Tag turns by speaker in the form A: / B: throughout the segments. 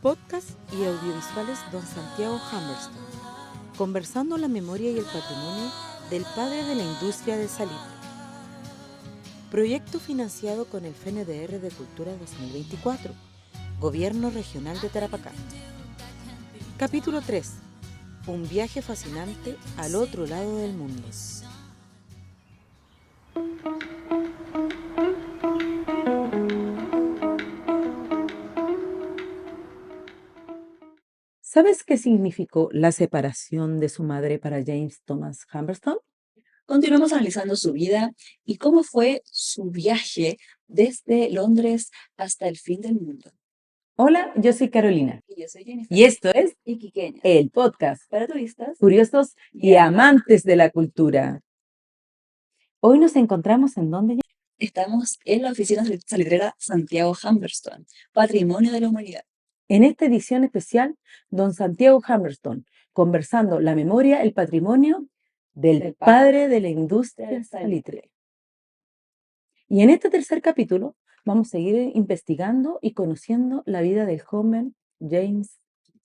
A: Podcast y audiovisuales Don Santiago Hammerstone, conversando la memoria y el patrimonio del padre de la industria del salitre. Proyecto financiado con el FNDR de Cultura 2024, Gobierno Regional de Tarapacá. Capítulo 3. Un viaje fascinante al otro lado del mundo. ¿Sabes qué significó la separación de su madre para James Thomas Hammerstone?
B: Continuamos analizando su vida y cómo fue su viaje desde Londres hasta el fin del mundo.
A: Hola, yo soy Carolina
B: Y yo soy Jennifer.
A: y esto es
B: Iquiqueña.
A: el podcast
B: Para turistas.
A: Curiosos y amantes de la cultura. Hoy nos encontramos en donde
B: Estamos en la oficina salitrera Santiago Hammerstone, Patrimonio de la Humanidad.
A: en esta edición especial, Don Santiago Hammerstone, conversando la memoria, el patrimonio del padre de la industria salitre. Y en este tercer capítulo vamos a seguir investigando y conociendo la vida del joven James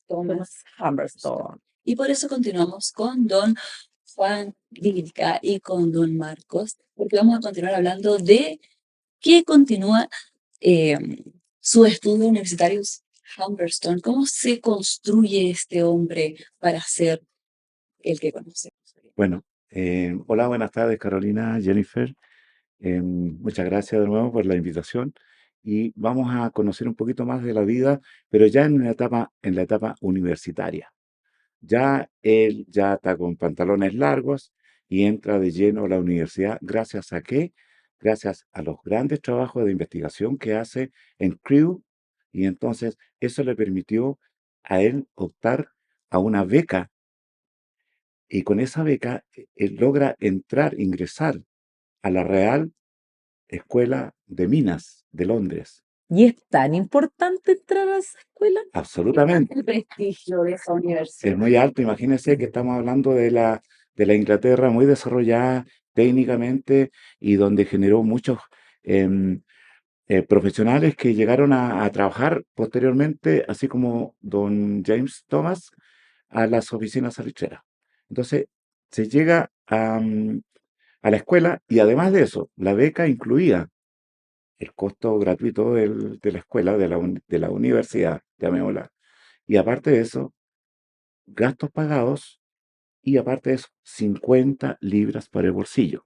A: Thomas Hammerstone.
B: Y por eso continuamos con don Juan Lírica y con don Marcos, porque vamos a continuar hablando de qué continúa sus estudios universitarios Humberstone, cómo se construye este hombre para ser el que conocemos.
C: Bueno, hola, buenas tardes, Carolina, Jennifer. Muchas gracias de nuevo por la invitación y vamos a conocer un poquito más de la vida, pero ya en la etapa universitaria. Ya él ya está con pantalones largos y entra de lleno a la universidad. ¿Gracias a qué? Gracias a los grandes trabajos de investigación que hace en Crew, y entonces eso le permitió a él optar a una beca, y con esa beca él logra ingresar a la Real Escuela de Minas de Londres.
A: ¿Y es tan importante entrar a esa escuela?
C: Absolutamente.
B: El prestigio de esa universidad.
C: Es muy alto. Imagínense que estamos hablando de la Inglaterra muy desarrollada técnicamente y donde generó muchos em, profesionales que llegaron a trabajar posteriormente, así como don James Thomas, a las oficinas salitreras. Entonces, se llega a la escuela y además de eso, la beca incluía el costo gratuito de la escuela, de la universidad, llamémosla. Y aparte de eso, gastos pagados y aparte de eso, 50 libras para el bolsillo.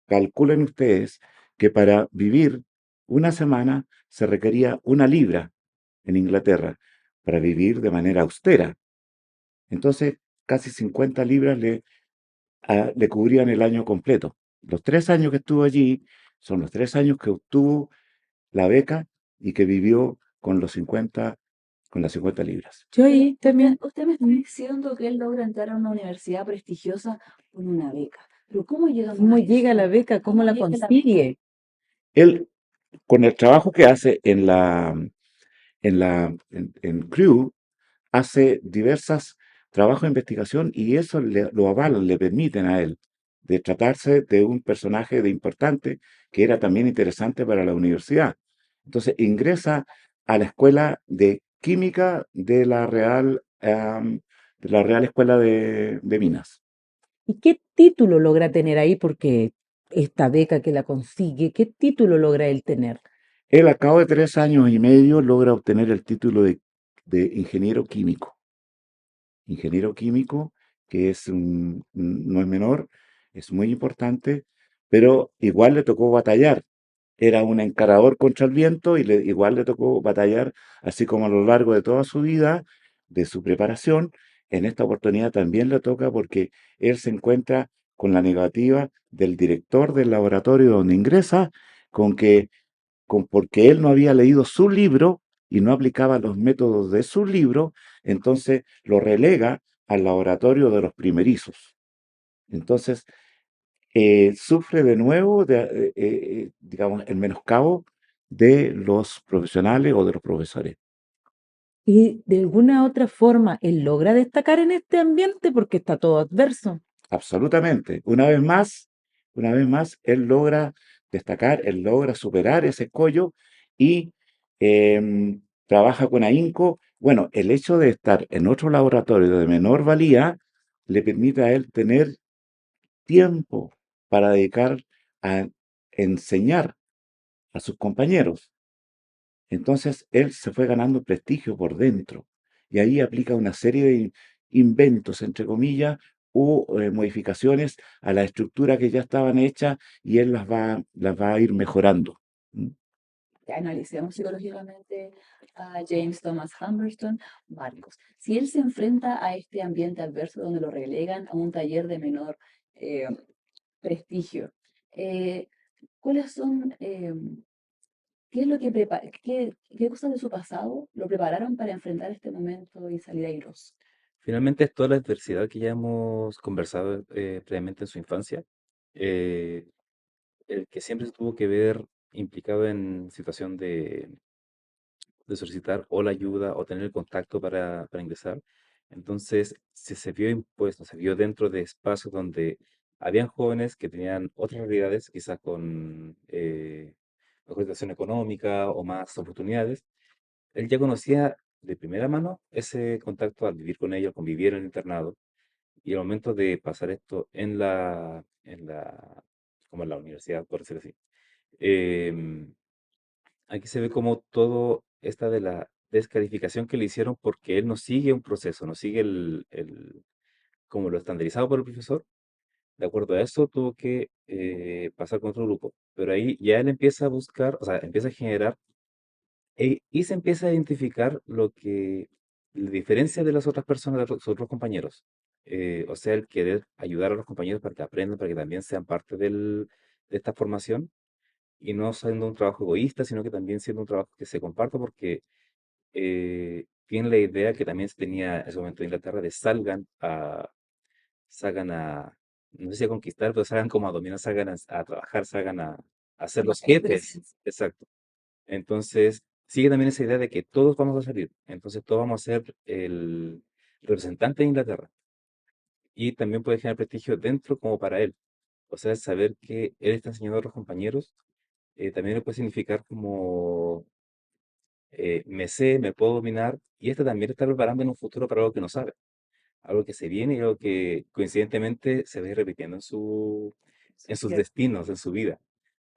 C: Calculen ustedes que para vivir una semana se requería 1 libra en Inglaterra para vivir de manera austera. Entonces, casi 50 libras le cubrían el año completo. Los 3 años que estuvo allí son los 3 años que obtuvo la beca y que vivió con las 50 libras.
A: Yo ahí también.
B: Usted me está diciendo que él logra entrar a una universidad prestigiosa con una beca. Pero ¿cómo llega
A: ¿Cómo llega la beca? ¿Cómo la consigue?
C: Él, con el trabajo que hace en Crew, hace diversos trabajos de investigación y eso lo avalan, le permiten a él de tratarse de un personaje de importante que era también interesante para la universidad. Entonces ingresa a la Escuela de Química de la Real Escuela de Minas.
A: ¿Y qué título logra tener ahí? Porque esta beca que la consigue, ¿qué título logra él tener?
C: Él, al cabo de 3 años y medio, logra obtener el título de ingeniero químico. Ingeniero químico, que no es menor, es muy importante, pero igual le tocó batallar. Era un encarador contra el viento y igual le tocó batallar, así como a lo largo de toda su vida, de su preparación. En esta oportunidad también le toca porque él se encuentra con la negativa del director del laboratorio donde ingresa, porque él no había leído su libro y no aplicaba los métodos de su libro, entonces lo relega al laboratorio de los primerizos. Entonces, sufre de nuevo, digamos, el menoscabo de los profesionales o de los profesores.
A: Y de alguna otra forma, él logra destacar en este ambiente porque está todo adverso.
C: Absolutamente. Una vez más, él logra destacar, él logra superar ese escollo y trabaja con ahínco. Bueno, el hecho de estar en otro laboratorio de menor valía le permite a él tener tiempo para dedicar a enseñar a sus compañeros. Entonces él se fue ganando prestigio por dentro y ahí aplica una serie de inventos, entre comillas, o modificaciones a la estructura que ya estaban hechas y él las va a ir mejorando. ¿Mm?
B: Ya analicemos psicológicamente a James Thomas Humberstone. Marcos, si él se enfrenta a este ambiente adverso donde lo relegan a un taller de menor eh, prestigio, eh, ¿cuáles son, qué es lo que qué cosas de su pasado lo prepararon para enfrentar este momento y salir airoso?
D: Finalmente es toda la adversidad que ya hemos conversado previamente en su infancia, eh, el que siempre se tuvo que ver implicado en situación de solicitar o la ayuda o tener el contacto para ingresar. Entonces, se vio impuesto, se vio dentro de espacios donde habían jóvenes que tenían otras realidades, quizás con mejor situación económica o más oportunidades. Él ya conocía de primera mano ese contacto al vivir con ellos, convivir en el internado, y al momento de pasar esto como en la universidad, por decirlo así, em, aquí se ve como todo esta de la descalificación que le hicieron porque él no sigue un proceso, no sigue como lo estandarizado por el profesor. De acuerdo a eso, tuvo que pasar con otro grupo. Pero ahí ya él empieza a buscar, o sea, empieza a generar y se empieza a identificar lo que le diferencia de las otras personas, de sus otros compañeros. O sea, el querer ayudar a los compañeros para que aprendan, para que también sean parte de esta formación y no siendo un trabajo egoísta, sino que también siendo un trabajo que se comparta porque tiene la idea que también se tenía en ese momento en Inglaterra de salgan a, no sé si a conquistar, pero salgan como a dominar, salgan a trabajar, salgan a ser los
B: Tener
D: jefes.
B: presencia.
D: Exacto. Entonces, sigue también esa idea de que todos vamos a salir. Entonces, todos vamos a ser el representante de Inglaterra. Y también puede generar prestigio dentro como para él. O sea, saber que él está enseñando a otros compañeros, también le puede significar como me sé, me puedo dominar, y este también está preparando en un futuro para algo que no sabe, algo que se viene y algo que coincidentemente se va a ir repitiendo en sus destinos, en su vida.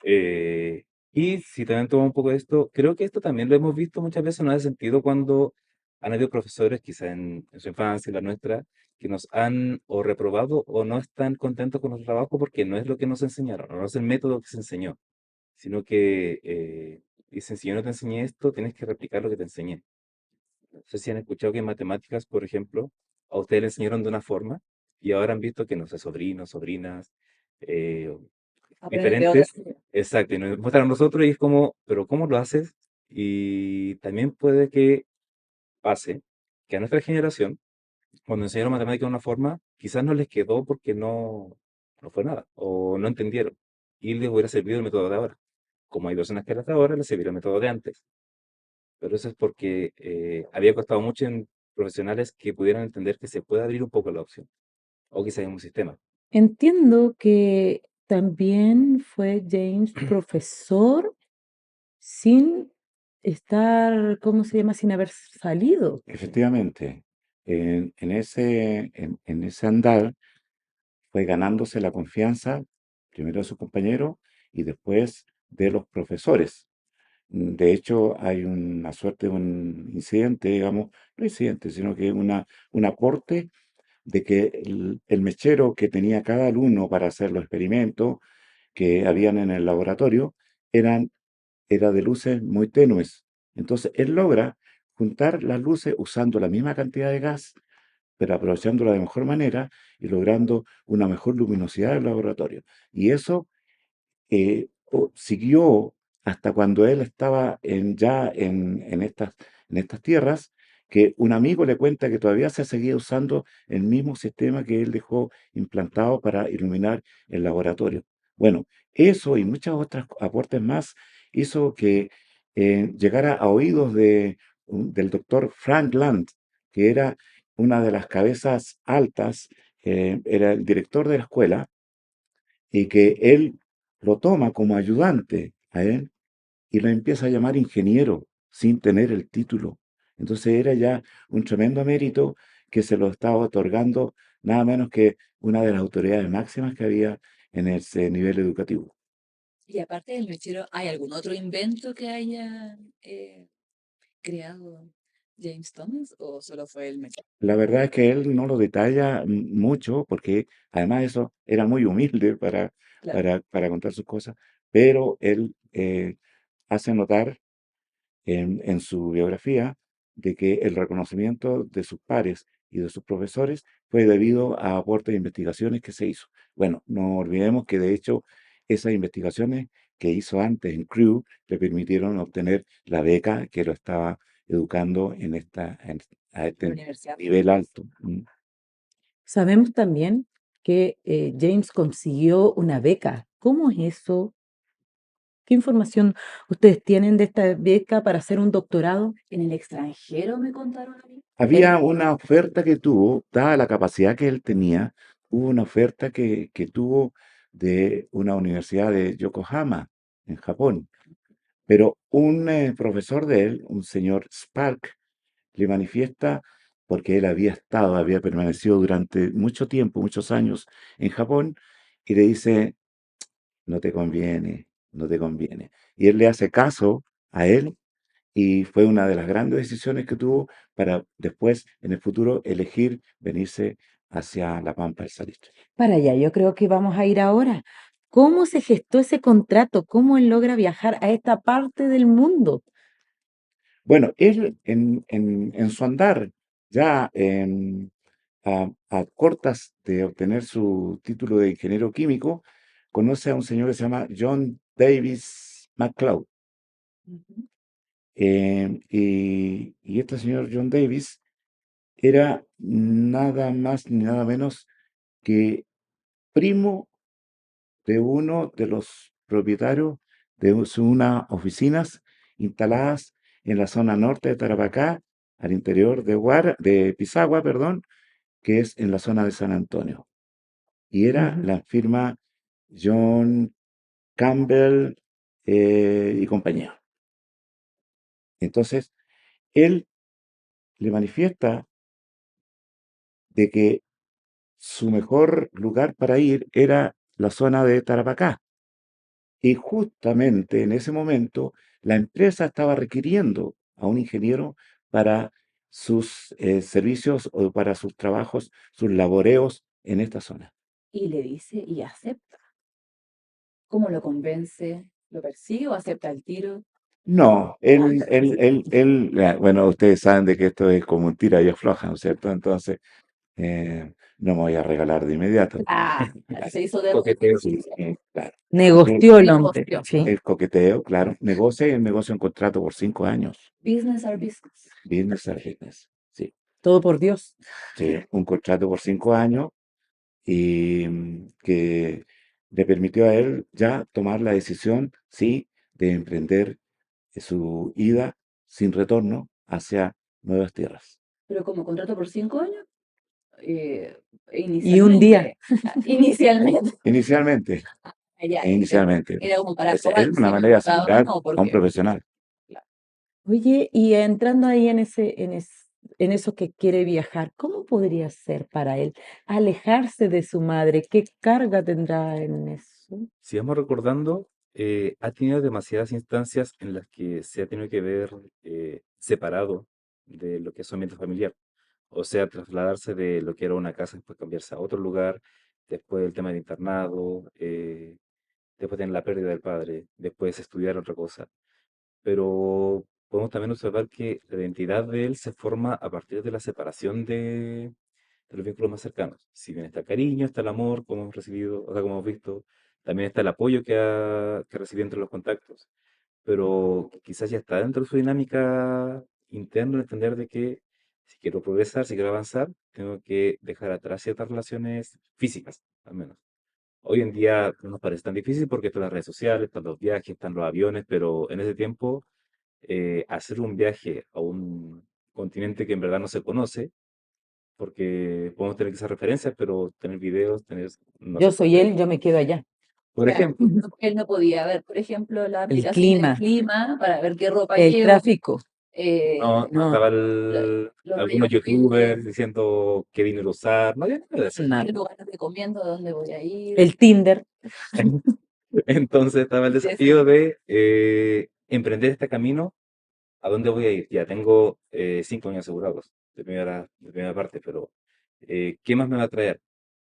D: Eh, y si también tomo un poco de esto, creo que esto también lo hemos visto muchas veces en ese sentido cuando han habido profesores, quizá en su infancia, en la nuestra, que nos han o reprobado o no están contentos con nuestro trabajo porque no es lo que nos enseñaron, o no es el método que se enseñó, sino que dicen, si yo no te enseñé esto, tienes que replicar lo que te enseñé. No sé si han escuchado que en matemáticas, por ejemplo, a ustedes le enseñaron de una forma y ahora han visto que, no sé, sobrinos, sobrinas, eh,
B: Aprender de otra
D: diferentes,
B: manera.
D: exacto, y nos muestran a nosotros y es como, pero ¿cómo lo haces? Y también puede que pase que a nuestra generación, cuando enseñaron matemáticas de una forma, quizás no les quedó porque no fue nada, o no entendieron, y les hubiera servido el método de ahora. Como hay personas que hasta ahora les sirvió el método de antes, pero eso es porque había costado mucho en profesionales que pudieran entender que se puede abrir un poco la opción, o quizás en un sistema.
A: Entiendo que también fue James profesor sin estar, ¿cómo se llama? Sin haber salido.
C: Efectivamente, en ese andar fue ganándose la confianza primero de sus compañeros y después de los profesores. De hecho, hay una suerte de un incidente, digamos, no incidente, sino que un aporte de que el mechero que tenía cada alumno para hacer los experimentos que habían en el laboratorio era de luces muy tenues. Entonces, él logra juntar las luces usando la misma cantidad de gas, pero aprovechándola de mejor manera y logrando una mejor luminosidad del laboratorio. Y eso siguió hasta cuando él estaba ya en estas tierras, que un amigo le cuenta que todavía se seguía usando el mismo sistema que él dejó implantado para iluminar el laboratorio. Bueno, eso y muchos otros aportes más hizo que llegara a oídos del doctor Frank Land, que era una de las cabezas altas, era el director de la escuela, y que él lo toma como ayudante a él y lo empieza a llamar ingeniero. sin tener el título. Entonces era ya un tremendo mérito que se lo estaba otorgando nada menos que una de las autoridades máximas que había en ese nivel educativo.
B: Y aparte del mechero, ¿hay algún otro invento que haya creado James Thomas o solo fue el mechero?
C: La verdad es que él no lo detalla mucho porque además eso era muy humilde
B: Claro.
C: para contar sus cosas, pero él hace notar en su biografía de que el reconocimiento de sus pares y de sus profesores fue debido a aportes de investigaciones que se hizo. Bueno, no olvidemos que de hecho esas investigaciones que hizo antes en Crew le permitieron obtener la beca que lo estaba educando a
B: La
C: este
B: universidad.
C: nivel alto.
A: Sabemos también que James consiguió una beca. ¿Cómo es eso? ¿Qué información ustedes tienen de esta beca para hacer un doctorado?
B: En el extranjero me contaron a mí.
C: Había una oferta que tuvo, dada la capacidad que él tenía, hubo una oferta que tuvo de una universidad de Yokohama, en Japón. Pero un profesor de él, un señor Spark, le manifiesta, porque él había permanecido durante mucho tiempo, muchos años en Japón, y le dice, no te conviene, no te conviene. Y él le hace caso a él y fue una de las grandes decisiones que tuvo para después, en el futuro, elegir venirse hacia La Pampa del Salitre.
A: Para allá, yo creo que vamos a ir ahora. ¿Cómo se gestó ese contrato? ¿Cómo él logra viajar a esta parte del mundo?
C: Bueno, él en su andar, ya a cortas de obtener su título de ingeniero químico, conoce a un señor que se llama John Davis McCloud.
B: Ujú.
C: Y este señor John Davis era nada más ni nada menos que primo de uno de los propietarios de unas oficinas instaladas en la zona norte de Tarapacá, al interior de Pisagua, perdón, que es en la zona de San Antonio. Y era
A: Ujú.
C: la firma John Campbell y compañía. Entonces, él le manifiesta de que su mejor lugar para ir era la zona de Tarapacá. Y justamente en ese momento la empresa estaba requiriendo a un ingeniero para sus servicios o para sus trabajos, sus laboreos en esta zona.
B: Y le dice y acepta. ¿Cómo lo convence? ¿Lo persigue o acepta el tiro?
C: No, bueno, ustedes saben de que esto es como un tira y afloja, ¿no es cierto? Entonces, no me voy a regalar de inmediato.
B: Ah, se hizo de
D: Coqueteo.
C: Sí, claro.
A: Negoció el hombre,
B: negocio.
A: sí.
C: El coqueteo, claro. Negocia y el negocio en contrato por 5 años.
B: Business are business.
C: Business are business. Sí,
A: Todo por Dios.
C: sí, un contrato por 5 años y que le permitió a él ya tomar la decisión, sí, de emprender su ida sin retorno hacia nuevas tierras.
B: Pero como contrato por 5 años, eh,
A: Y un día,
B: inicialmente,
C: Inicialmente,
B: allá,
C: inicialmente.
B: era como para
C: Es
B: probar
C: una
B: si
C: manera
B: gustaba o
C: similar
B: no,
C: a un
B: porque
C: profesional.
A: oye, y entrando ahí en eso que quiere viajar, ¿cómo podría ser para él alejarse de su madre? ¿Qué carga tendrá en eso?
D: Si vamos recordando, ha tenido demasiadas instancias en las que se ha tenido que ver separado de lo que es su ambiente familiar. O sea, trasladarse de lo que era una casa, después cambiarse a otro lugar, después el tema del internado, después tener la pérdida del padre, después estudiar otra cosa. Pero podemos también observar que la identidad de él se forma a partir de la separación de los vínculos más cercanos. Si bien está el cariño, está el amor, como hemos recibido, o sea, como hemos visto, también está el apoyo que recibe entre los contactos. Pero quizás ya está dentro de su dinámica interna el entender de que si quiero progresar, si quiero avanzar, tengo que dejar atrás ciertas relaciones físicas, al menos. Hoy en día no nos parece tan difícil porque están las redes sociales, están los viajes, están los aviones, pero en ese tiempo hacer un viaje a un continente que en verdad no se conoce, porque podemos tener quizás referencias, pero tener videos, tener, no
A: Yo
D: sé,
A: soy él, yo me quedo allá.
D: Por
B: Claro,
D: ejemplo,
B: él no podía ver, por ejemplo, la
A: El
B: aplicación del
A: clima,
B: clima para ver qué ropa
A: el
B: llevo.
A: tráfico.
D: no
A: No,
D: estaba
B: Los
D: algunos
B: rayos
D: youtubers diciendo qué dinero usar, no había nada de eso.
A: nada.
B: qué lugares recomiendo, dónde voy a ir.
A: El Tinder.
D: Entonces estaba el
B: Sí, sí.
D: desafío de emprender este camino. ¿A dónde voy a ir? Ya tengo 5 años asegurados de primera parte, pero ¿qué más me va a traer?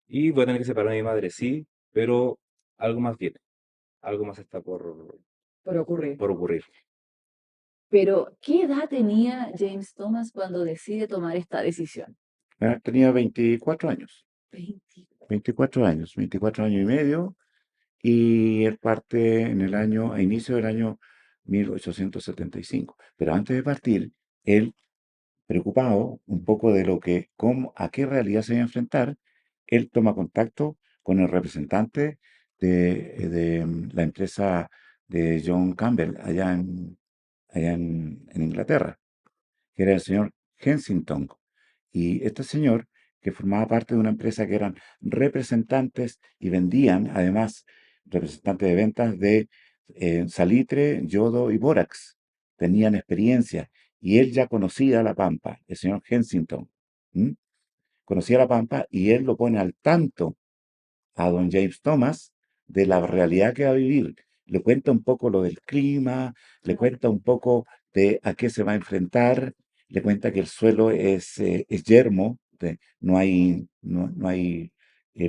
D: Y voy a tener que separar a mi madre, sí, pero algo más viene, algo más está
B: Por ocurrir.
D: por ocurrir.
B: Pero, ¿qué edad tenía James Thomas cuando decide tomar esta decisión?
C: Tenía 24 años,
B: 24.
C: 24 años y medio, y él parte a inicio del año 1875. Pero antes de partir, él, preocupado un poco de a qué realidad se iba a enfrentar, él toma contacto con el representante de la empresa de John Campbell allá en Inglaterra, que era el señor Kensington. Y este señor, que formaba parte de una empresa que eran representantes y vendían, además, representantes de ventas de salitre, yodo y bórax. Tenían experiencia y él ya conocía la Pampa, el señor Kensington. ¿M? Conocía la Pampa y él lo pone al tanto a don James Thomas de la realidad que va a vivir. Le cuenta un poco lo del clima, le cuenta un poco de a qué se va a enfrentar, le cuenta que el suelo es yermo, no hay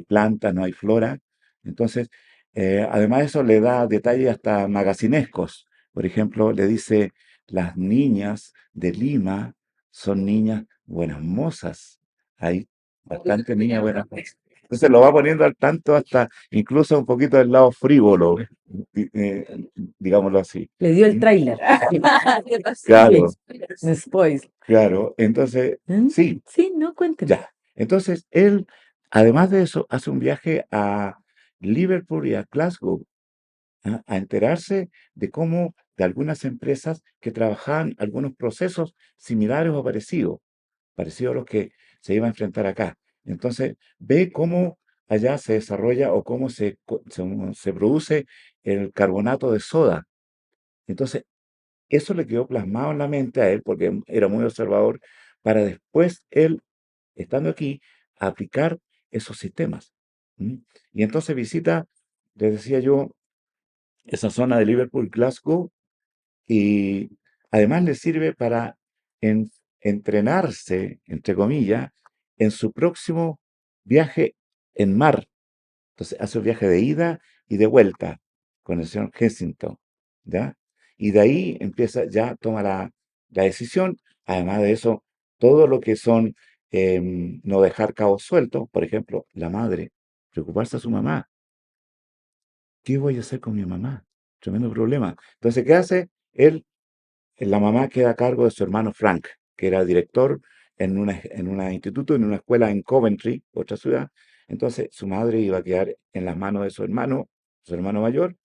C: plantas, no hay flora. Entonces, además de eso, le da detalles hasta magacinescos. Por ejemplo, le dice, las niñas de Lima son niñas buenas mozas. Hay bastantes niñas buenas mozas. Entonces lo va poniendo al tanto hasta incluso un poquito del lado frívolo, digámoslo así.
A: Le dio el
C: ¿Mm?
A: tráiler.
C: Claro,
A: Después.
C: claro. Entonces, sí,
A: Sí, no, cuénteme.
C: ya. Entonces él, además de eso, hace un viaje a Liverpool y a Glasgow, a enterarse de cómo de algunas empresas que trabajaban algunos procesos similares o parecidos a los que se iba a enfrentar acá. Entonces, ve cómo allá se desarrolla o cómo se produce el carbonato de soda. Entonces, eso le quedó plasmado en la mente a él, porque era muy observador, para después él, estando aquí, aplicar esos sistemas. ¿Mm? Y entonces visita, les decía yo, esa zona de Liverpool, Glasgow, y además le sirve para en- entrenarse, entre comillas, en su próximo viaje en mar. Entonces hace un viaje de ida y de vuelta con el señor Kensington, ¿ya? Y de ahí toma la decisión. Además de eso, todo lo que son no dejar cabos sueltos, por ejemplo, la madre, preocuparse a su mamá. ¿Qué voy a hacer con mi mamá? Tremendo problema. Entonces, ¿qué hace? Él La mamá queda a cargo de su hermano Frank, que era director en un instituto, en una escuela en Coventry, otra ciudad. Entonces su madre iba a quedar en las manos de su hermano mayor,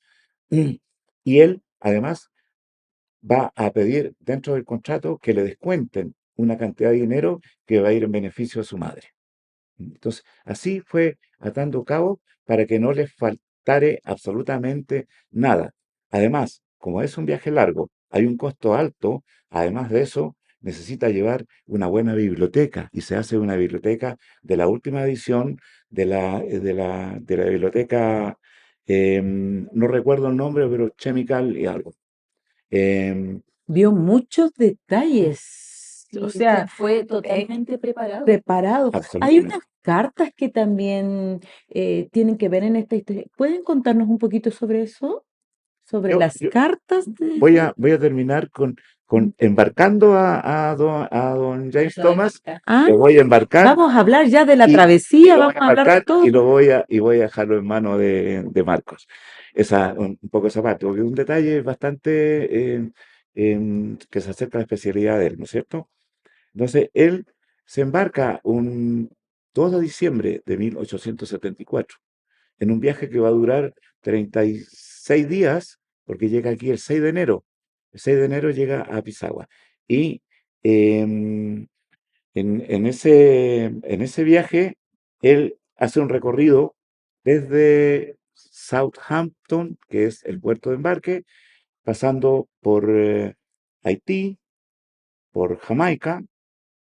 C: y él además va a pedir dentro del contrato que le descuenten una cantidad de dinero que va a ir en beneficio de su madre. Entonces, así fue atando cabo para que no les faltare absolutamente nada. Además, como es un viaje largo, hay un costo alto. Además de eso, necesita llevar una buena biblioteca y se hace una biblioteca de la última edición de la biblioteca, no recuerdo el nombre, pero Chemical y algo. Em,
A: Vio muchos detalles. O sea,
B: fue totalmente preparado.
A: preparado. Hay
C: absolutamente.
A: unas cartas que también tienen que ver en esta historia. ¿Pueden contarnos un poquito sobre eso? Sobre
C: Yo,
A: las
C: yo
A: cartas
C: voy a terminar con embarcando a don James Thomas.
A: Ah,
C: Lo voy a embarcar
A: vamos a hablar ya de la
C: y
A: travesía,
C: lo voy
A: vamos
C: a
A: a hablar de
C: embarcar
A: todo.
C: y lo voy a dejarlo en manos de Marcos. Un poco esa parte, porque es un detalle bastante que se acerca a la especialidad de él, ¿no es cierto? Entonces, él se embarca un 2 de diciembre de 1874 en un viaje que va a durar 36 días, porque llega aquí el 6 de enero. El 6 de enero llega a Pisagua. Y em, en ese viaje, él hace un recorrido desde Southampton, que es el puerto de embarque, pasando por Haití, por Jamaica,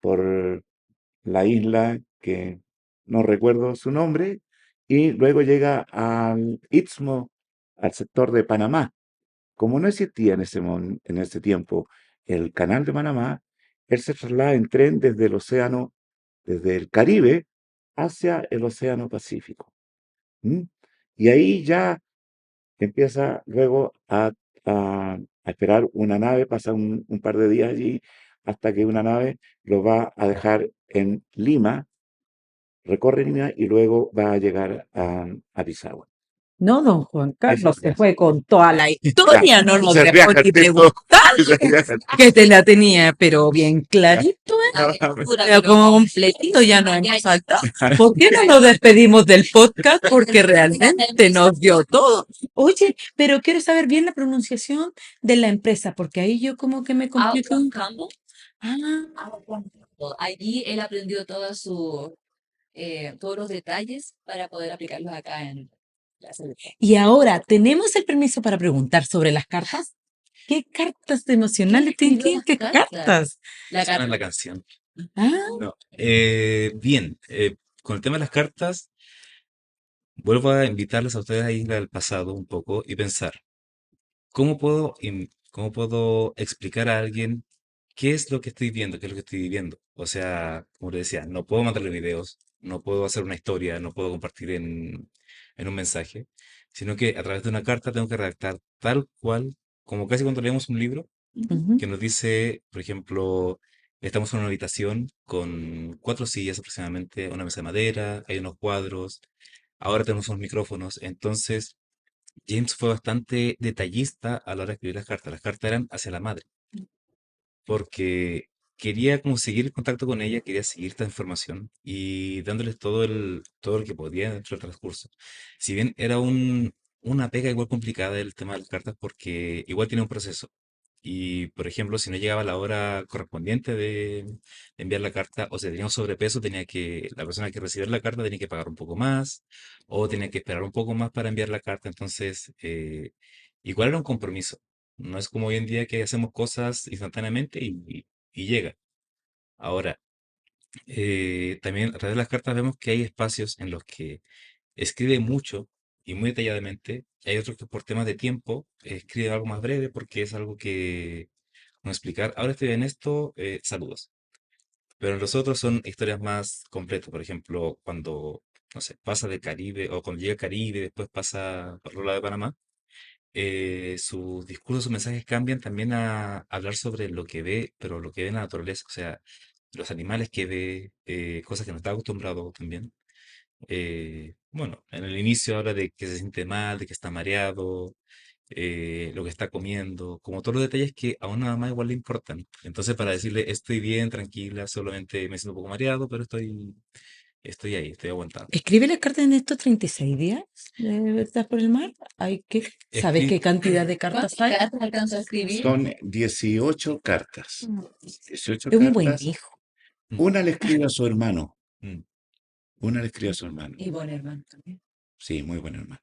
C: por la isla que no recuerdo su nombre, y luego llega al Istmo, al sector de Panamá. Como no existía en ese tiempo el canal de Panamá, él se traslada en tren desde el océano, desde el Caribe hacia el océano Pacífico. ¿M? Y ahí ya empieza luego a esperar una nave, pasa un par de días allí hasta que una nave lo va a dejar en Lima, recorre Lima y luego va a llegar a Pisagua.
A: No, don Juan
C: Ahí se
A: Carlos se
C: viaja.
A: fue con toda la
C: Ya,
A: historia, no nos
C: se
A: dejó
C: viaja
A: ni
C: el tiempo.
A: preguntar,
C: Se viaja el
A: que te la tenía, pero bien
C: Ya.
A: clarito,
B: La
C: No,
B: aventura,
A: pero
B: pero
A: como completito ya nos
B: ya,
A: hemos
B: ya.
A: saltado. ¿Por qué no nos despedimos del podcast? Porque realmente nos dio todo. Oye, pero quiero saber bien la pronunciación de la empresa, porque ahí yo como que me complico.
B: Outcome Campbell.
A: Ah,
B: Outcome Campbell. Allí él aprendió todos los detalles para poder aplicarlos acá en la selección.
A: y ahora, ¿tenemos el permiso para preguntar sobre las cartas? ¿Qué cartas emocionales,
B: ¿Quién
A: Tintín?
B: escribió las
A: ¿Qué
B: cartas?
A: cartas?
B: La
D: Suena en la
B: carta.
D: canción.
A: Ah,
D: No. Bien, con el tema de las cartas, vuelvo a invitarles a ustedes a ir al pasado un poco y pensar, cómo puedo explicar a alguien qué es lo que estoy viendo, qué es lo que estoy viviendo? O sea, como le decía, no puedo mandarle videos, no puedo hacer una historia, no puedo compartir en un mensaje, sino que a través de una carta tengo que redactar tal cual, como casi cuando leemos un libro,
A: ujú.
D: que nos dice, por ejemplo, estamos en una habitación con 4 sillas aproximadamente, una mesa de madera, hay unos cuadros, ahora tenemos unos micrófonos, entonces James fue bastante detallista a la hora de escribir las cartas. Las cartas eran hacia la madre, porque quería como seguir el contacto con ella, quería seguir esta información y dándoles todo lo que podía dentro del transcurso. Si bien era una pega igual complicada el tema de las cartas, porque igual tiene un proceso. Y, por ejemplo, si no llegaba la hora correspondiente de enviar la carta o se tenía un sobrepeso, la persona que recibiera la carta tenía que pagar un poco más o tenía que esperar un poco más para enviar la carta. Entonces, igual era un compromiso. No es como hoy en día que hacemos cosas instantáneamente y llega. Ahora, también a través de las cartas vemos que hay espacios en los que escribe mucho y muy detalladamente. Hay otros que por temas de tiempo escribe algo más breve porque es algo que no explicar. Ahora estoy en esto, saludos. Pero los otros son historias más completas. Por ejemplo, cuando, no sé, pasa del Caribe o cuando llega al Caribe, después pasa por el lado de Panamá. Sus discursos, sus mensajes cambian también a hablar sobre lo que ve, pero lo que ve en la naturaleza, o sea, los animales que ve, cosas que no está acostumbrado también. Bueno, en el inicio habla de que se siente mal, de que está mareado, lo que está comiendo, como todos los detalles que a una mamá igual le importan. Entonces, para decirle, estoy bien, tranquila, solamente me siento un poco mareado, pero estoy ahí, estoy aguantando.
A: Escribe las cartas en estos 36 días de verdad por el mar. ¿Sabes
D: Escri-
A: qué cantidad de cartas
B: ¿Cuántas
A: hay?
B: cartas alcanzó a escribir?
C: Son 18 cartas.
A: Mm,
C: 18
A: Es un buen
C: cartas.
A: hijo.
D: Mm,
C: Una le escribe a su hermano.
D: mm.
C: Una le escribe a su hermano.
B: Y buen hermano también.
C: Sí, muy buen hermano.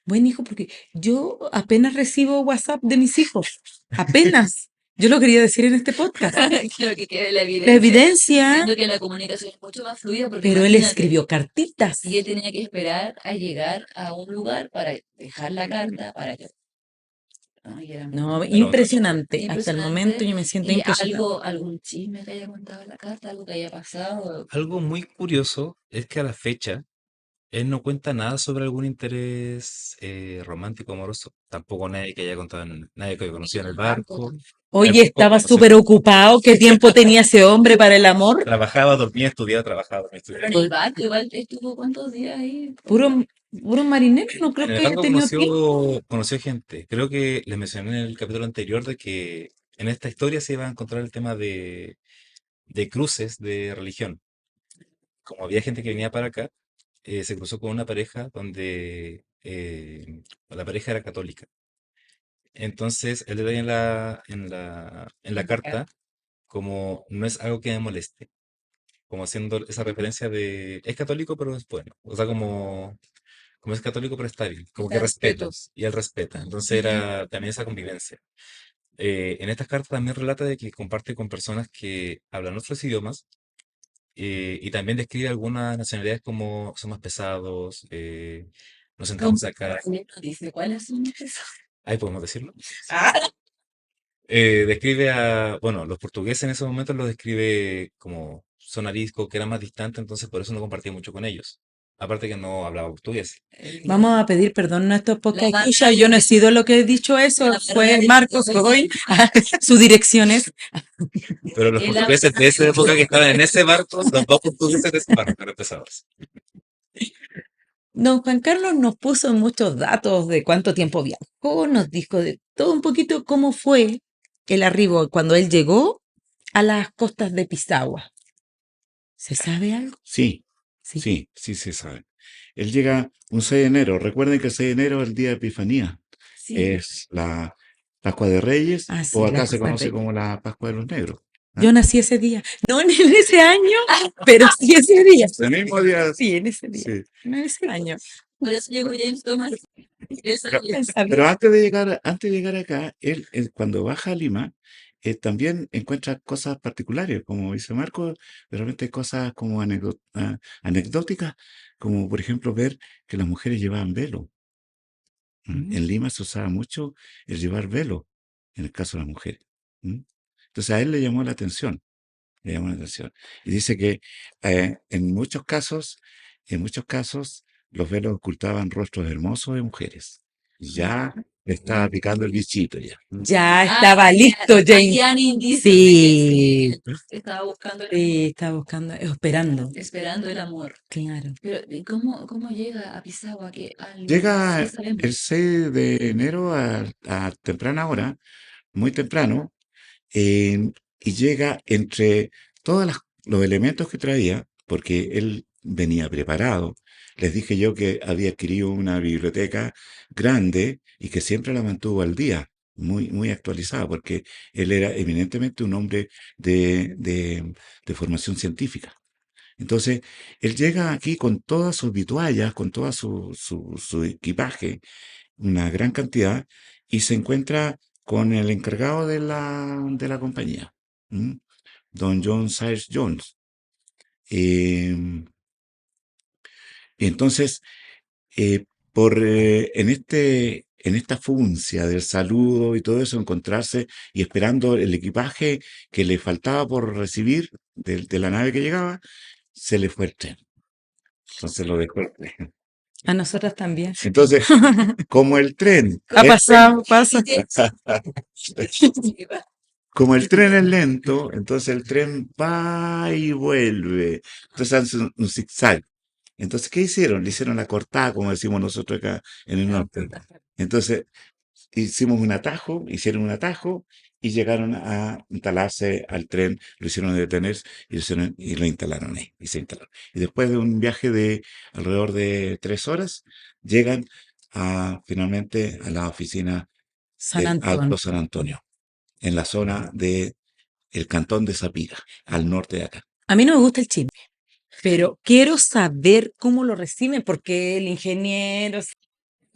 A: Buen hijo, porque yo apenas recibo WhatsApp de mis hijos. Apenas. Yo lo quería decir en este podcast.
B: Quiero que quede la
A: La
B: evidencia.
A: evidencia.
B: Siento que la comunicación es mucho más fluida porque
A: Pero él
B: imagínate,
A: escribió cartitas.
B: y él tenía que esperar a llegar a un lugar para dejar la carta, para que... Ay, era
A: No,
B: muy
A: impresionante. Hasta el
B: impresionante.
A: momento yo me siento
B: Y
A: impresionante.
B: algún chisme que haya contado en la carta, algo que haya pasado.
D: Algo muy curioso es que a la fecha él no cuenta nada sobre algún interés romántico amoroso. Tampoco nadie que haya contado, nadie que haya conocido en el barco. Él
A: Oye, estaba
D: o sea,
A: súper ocupado. ¿Qué tiempo tenía ese hombre para el amor?
D: trabajaba, dormía, estudiaba, trabajaba, dormía,
B: Pero
D: estudiaba.
B: en el barco igual estuvo cuántos días ahí.
A: Puro, puro marinero, no creo
D: En el
A: que haya
D: barco
A: tenido tiempo.
D: conoció gente. Creo que les mencioné en el capítulo anterior de que en esta historia se iba a encontrar el tema de cruces de religión. Como había gente que venía para acá, se cruzó con una pareja donde la pareja era católica. Entonces, el detalle en la carta, como no es algo que me moleste, como haciendo esa referencia de, es católico, pero es bueno. O sea, como es católico, pero está bien, como que
B: Está
D: respeta,
B: respeto.
D: y él respeta. Entonces
B: Ujú.
D: era también esa convivencia. En estas cartas también relata de que comparte con personas que hablan otros idiomas y también describe algunas nacionalidades como son más pesados, nos
B: ¿Cómo?
D: sentamos acá,
B: Nos dice cuáles son esos.
D: ahí podemos decirlo.
B: Ah,
D: Describe a, bueno, los portugueses en esos momentos los describe como son arisco, que eran más distantes, entonces por eso no compartía mucho con ellos. Aparte que no hablaba portugués.
A: Vamos a pedir perdón a estos
B: La
A: podcast
B: barra
A: escucha. Yo no he sido lo que he dicho eso,
B: la barra
A: fue
B: de
A: Marcos Godoy. Su dirección es.
D: Pero los
B: el agua.
D: portugueses de esa época que estaban en ese barco, los dos portugueses de ese barco eran pesados.
A: Don Juan Carlos nos puso muchos datos de cuánto tiempo viajó, nos dijo de todo un poquito cómo fue el arribo cuando él llegó a las costas de Pisagua. ¿Se sabe algo?
C: Sí,
A: Sí.
C: sí se sabe. Él llega un 6 de enero. Recuerden que el 6 de enero es el día de Epifanía.
B: Sí.
C: Es la Pascua de Reyes,
A: Ah, sí,
C: o
A: la
C: acá se
A: Pascua de
C: conoce
A: Reyes.
C: como la Pascua de los Negros. ¿Ah?
A: Yo nací ese día. No en ese año, pero sí ese día.
C: El mismo día.
A: Sí, en ese día.
C: Sí.
A: No en ese año.
B: Por eso llegó James Thomas. Esa
C: Pero,
B: día.
C: pero antes de llegar acá, él cuando baja a Lima, también encuentra cosas particulares, como dice Marco, de repente hay cosas como anecdóticas, como por ejemplo ver que las mujeres llevaban velo.
A: Mm.
C: En Lima se usaba mucho el llevar velo, en el caso de las mujeres. ¿Mm? Entonces a él le llamó la atención, le llamó la atención. Y dice que en muchos casos, los velos ocultaban rostros hermosos de mujeres. Ya le estaba picando el bichito ya.
A: Ya estaba listo, James.
B: Habían indicios
A: Sí.
B: de que estaba buscando el
A: Sí,
B: amor,
A: estaba buscando, esperando.
B: esperando el amor.
A: Claro.
B: Pero, ¿y cómo llega a Pisagua? Que algo
C: Llega
B: sí sabemos.
C: el 6 de enero a temprana hora, muy temprano, y llega entre todos los elementos que traía, porque él venía preparado. Les dije yo que había adquirido una biblioteca grande y que siempre la mantuvo al día, muy, muy actualizada, porque él era eminentemente un hombre de formación científica. Entonces, él llega aquí con todas sus vituallas, con todo su equipaje, una gran cantidad, y se encuentra con el encargado de la compañía, ¿m? Don John Sayers Jones. Em, y entonces, en esta funcia del saludo y todo eso, encontrarse y esperando el equipaje que le faltaba por recibir de la nave que llegaba, se le fue el tren. Entonces lo dejó el tren.
A: A nosotras también.
C: Entonces, como el tren
A: Ha pasado, pasa.
C: como el tren es lento, entonces el tren va y vuelve. Entonces hace un zigzag. Entonces, ¿qué hicieron? Le hicieron la cortada, como decimos nosotros acá en el norte. Entonces, hicieron un atajo y llegaron a instalarse al tren, lo hicieron detener y lo instalaron ahí, y se instalaron. Y después de un viaje de alrededor de 3 horas, llegan finalmente a la oficina
A: San
C: del
A: Antonio.
C: Alto San Antonio, en la zona de el cantón de Sapira, al norte de acá.
A: A mí no me gusta el chisme, pero quiero saber cómo lo reciben, porque el ingeniero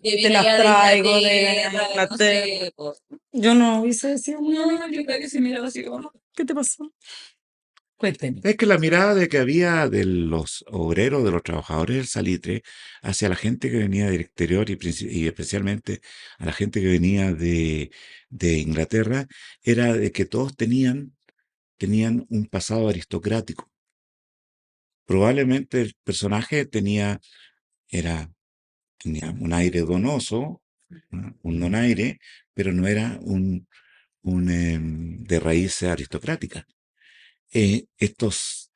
A: te las traigo de
B: Inglaterra, no sé, po.
A: Yo no hubiese sido
B: No, yo creo que se miraba así como.
A: ¿Qué te pasó? Cuénteme.
C: Es que la mirada de que había de los obreros, de los trabajadores del salitre, hacia la gente que venía del exterior y especialmente a la gente que venía de Inglaterra, era de que todos tenían un pasado aristocrático. Probablemente el personaje tenía un aire donoso, ¿no? Un donaire, pero no era de raíces aristocráticas. Estos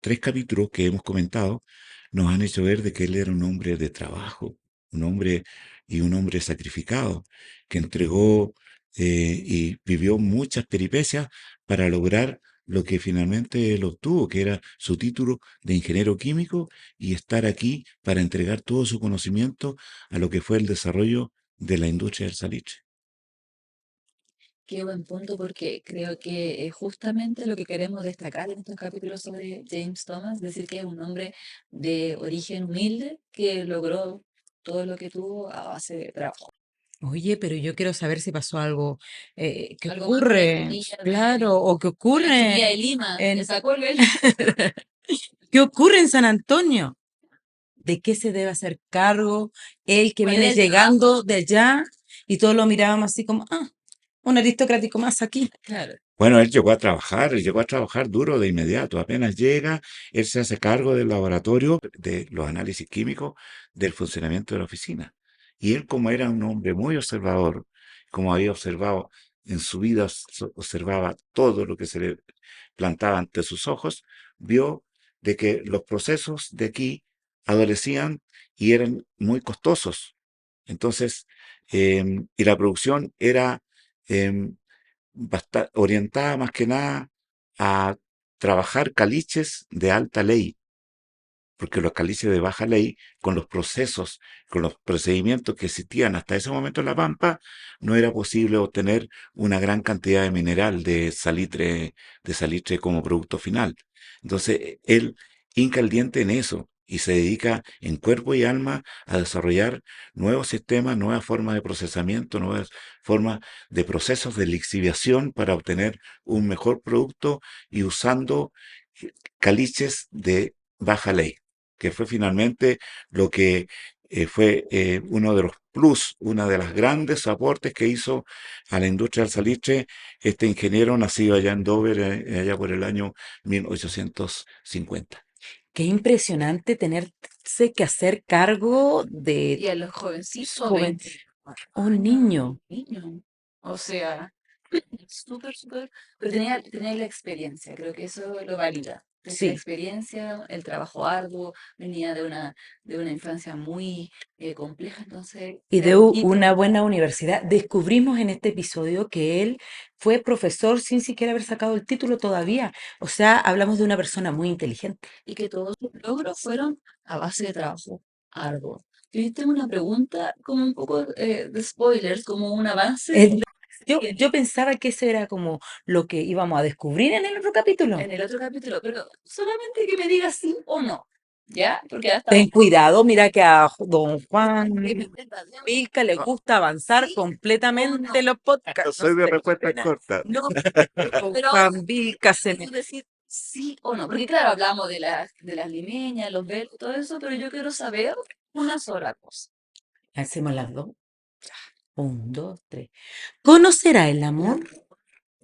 C: 3 capítulos que hemos comentado nos han hecho ver de que él era un hombre de trabajo, un hombre sacrificado, que entregó y vivió muchas peripecias para lograr lo que finalmente él obtuvo, que era su título de ingeniero químico y estar aquí para entregar todo su conocimiento a lo que fue el desarrollo de la industria del salitre.
B: Qué buen punto, porque creo que justamente lo que queremos destacar en estos capítulos sobre James Thomas, decir que es un hombre de origen humilde que logró todo lo que tuvo a base de trabajo.
A: Oye, pero yo quiero saber si pasó algo que
B: Algo más
A: ocurre, claro, o que
B: la
A: ocurre
B: Trinidad de Lima, que
A: en,
B: sacó el
A: ¿qué ocurre en San Antonio? ¿De qué se debe hacer cargo él que
B: ¿Cuál
A: viene
B: era el
A: llegando de allá? Y todos lo mirábamos así como, un aristocrático más aquí.
B: Claro.
C: Bueno, él llegó a trabajar duro de inmediato. Apenas llega, él se hace cargo del laboratorio, de los análisis químicos, del funcionamiento de la oficina. Y él, como era un hombre muy observador, como había observado en su vida, observaba todo lo que se le plantaba ante sus ojos, vio de que los procesos de aquí adolecían y eran muy costosos. Entonces, y la producción era em, orientada más que nada a trabajar caliches de alta ley, porque los caliches de baja ley, con los procesos, con los procedimientos que existían hasta ese momento en La Pampa, no era posible obtener una gran cantidad de mineral de salitre como producto final. Entonces, él hinca el diente en eso y se dedica en cuerpo y alma a desarrollar nuevos sistemas, nuevas formas de procesamiento, nuevas formas de procesos de lixiviación para obtener un mejor producto y usando caliches de baja ley, que fue finalmente lo que fue uno de los plus, una de las grandes aportes que hizo a la industria del salitre este ingeniero nacido allá en Dover, allá por el año 1850.
A: Qué impresionante tenerse que hacer cargo
B: Y
A: de
B: a los jovencitos,
A: joven,
B: 20
A: un niño.
B: niños. O sea, súper, súper. Pero tenía la experiencia, creo que eso lo valida. Tenía la
A: Sí,
B: experiencia, el trabajo arduo, venía de una infancia muy compleja, entonces
A: y
B: de a
A: de una
B: poquito.
A: buena universidad. Descubrimos en este episodio que él fue profesor sin siquiera haber sacado el título todavía. O sea, hablamos de una persona muy inteligente.
B: Y que todos sus logros fueron a base de trabajo arduo. Yo tengo una pregunta como un poco de spoilers, como un avance
A: Eh, yo,
B: que
A: yo pensaba que eso era como lo que íbamos a descubrir en el otro capítulo.
B: en el otro capítulo, pero solamente que me digas sí o no, ¿ya? Porque hasta
A: Ten cuidado, mira que a don Juan
B: que me entiendas, ¿ya?
A: Vilca le
C: No,
A: gusta avanzar
B: ¿Sí o
A: completamente
B: no?
A: los
C: no
A: podcasts. No
C: soy de
A: se den
C: respuestas
A: pena.
C: cortas.
B: No,
A: Don
B: pero
A: Juan Vilca se
B: tú
A: me...
B: decir sí o no. Porque claro, hablamos de las limeñas, los velos, todo eso, pero yo quiero saber una sola cosa.
A: Hacemos las dos. Un, dos, tres. ¿Conocerá el
B: El
A: amor?
B: amor,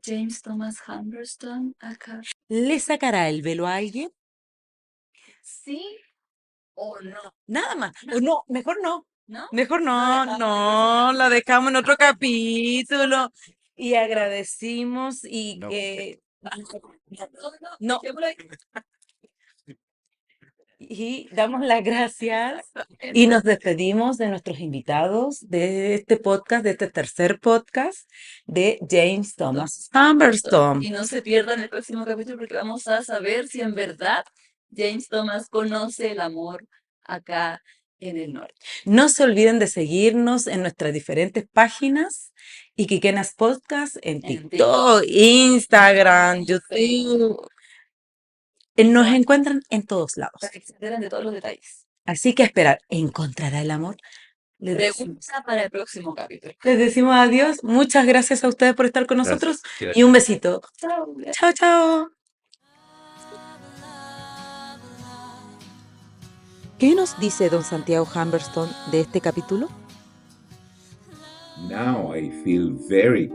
B: James Thomas Humberstone, acá.
A: ¿Le sacará el velo a alguien?
B: ¿Sí o no?
A: Nada más. O no, mejor no.
B: ¿No?
A: Mejor
B: Lo
A: no,
B: dejamos
A: no, la dejamos en otro capítulo. Y
B: No,
A: agradecimos y
C: No,
A: que...
B: no,
A: No,
B: dejémoslo ahí.
A: y damos las gracias y nos despedimos de nuestros invitados de este podcast, de este tercer podcast de James Thomas Humberstone.
B: Y no se pierdan el próximo capítulo porque vamos a saber si en verdad James Thomas conoce el amor acá en el norte.
A: No se olviden de seguirnos en nuestras diferentes páginas y Quiquenas Podcast en
B: En
A: TikTok,
B: TikTok,
A: Instagram, YouTube.
B: Facebook,
A: Nos encuentran en todos lados.
B: para que se enteren de todos los detalles.
A: Así que a esperar, ¿encontrará el amor? Les decimos,
B: Pregunta para el próximo capítulo.
A: les decimos adiós. Muchas gracias a ustedes por estar con nosotros
C: gracias.
A: y un besito.
B: Chao.
A: Chao, chao. ¿Qué nos dice don Santiago Humberstone de este capítulo?
C: Now I feel very